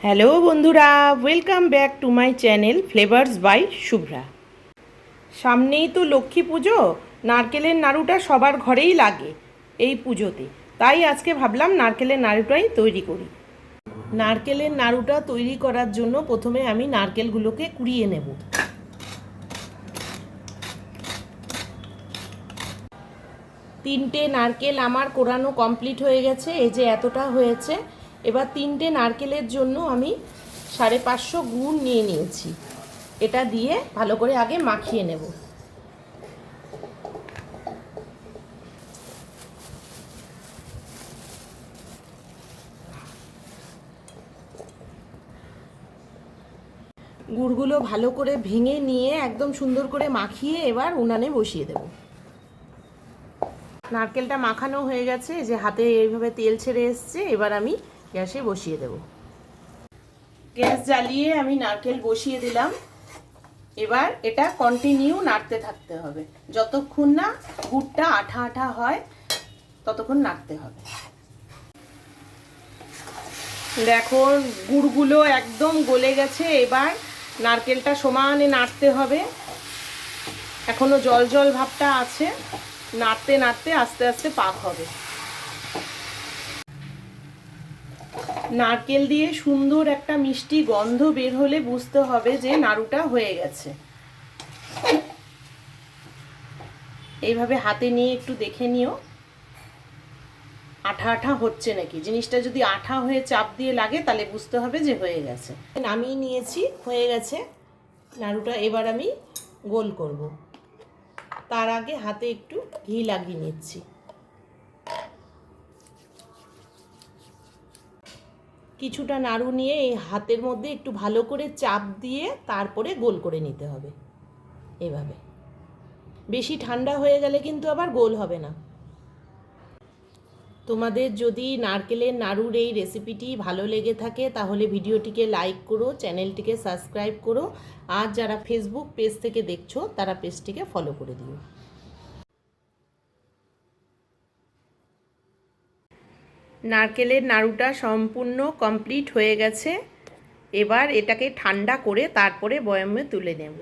Hello বন্ধুরা, welcome back to my channel flavours by Shubhra. সামনেই তো লক্ষ্মী পুজো, নারকেলের নাড়ুটা সবার ঘরেই লাগে এই পুজোতে। তাই আজকে ভাবলাম নারকেলের নাড়ুটাই তৈরি করি। নারকেলের নাড়ুটা তৈরি করার জন্য প্রথমে আমি নারকেলগুলোকে কুড়িয়ে নেব। তিনটে নারকেল আমার কোরানো কমপ্লিট হয়ে গেছে, এই যে এতটা হয়েছে। এবার তিনটে নারকেলের জন্য আমি 550 গুড় নিয়ে নিয়েছি। এটা দিয়ে ভালো করে আগে মাখিয়ে নেব। গুড়গুলো ভালো করে ভেঙে নিয়ে একদম সুন্দর করে মাখিয়ে এবার উনানে বসিয়ে দেব। নারকেলটা মাখানো হয়ে গেছে, যে হাতে এইভাবে তেল ছেড়ে এসছে। এবার আমি গ্যাসে বসিয়ে দেব। গ্যাস জ্বালিয়ে আমি নারকেল বসিয়ে দিলাম। এবার এটা কন্টিনিউ নাড়তে থাকতে হবে, যতক্ষণ না গুড়টা আঠা আঠা হয় ততক্ষণ নাড়তে হবে। দেখো গুড়গুলো একদম গলে গেছে। এবার নারকেলটা সমানে নাড়তে হবে। এখনো জল জল ভাবটা আছে, নাড়তে নাড়তে আস্তে আস্তে পাক হবে। নারকেল দিয়ে সুন্দর একটা মিষ্টি গন্ধ বের হলে বুঝতে হবে যে নাড়ুটা হয়ে গেছে। এইভাবে হাতে নিয়ে একটু দেখে নিও আঠা আঠা হচ্ছে নাকি। জিনিসটা যদি আঠা হয়ে চাপ দিয়ে লাগে তাহলে বুঝতে হবে যে হয়ে গেছে। নামিয়ে নিয়েছি, হয়ে গেছে নাড়ুটা। এবার আমি গোল করব। তার আগে হাতে একটু ঘি লাগিয়ে নিচ্ছি। কিছুটা নাড়ু নিয়ে এই হাতের মধ্যে একটু ভালো করে চাপ দিয়ে তারপরে গোল করে নিতে হবে। এভাবে বেশি ঠান্ডা হয়ে গেলে কিন্তু আবার গোল হবে না। তোমাদের যদি নারকেলের নাড়ুর এই রেসিপিটি ভালো লেগে থাকে তাহলে ভিডিওটিকে লাইক করো, চ্যানেলটিকে সাবস্ক্রাইব করো। আর যারা ফেসবুক পেজ থেকে দেখছো তারা পেজটিকে ফলো করে দিও। নারকেলের নাড়ুটা সম্পূর্ণ কমপ্লিট হয়ে গেছে। এবার এটাকে ঠান্ডা করে তারপরে বয়ামে তুলে নেব।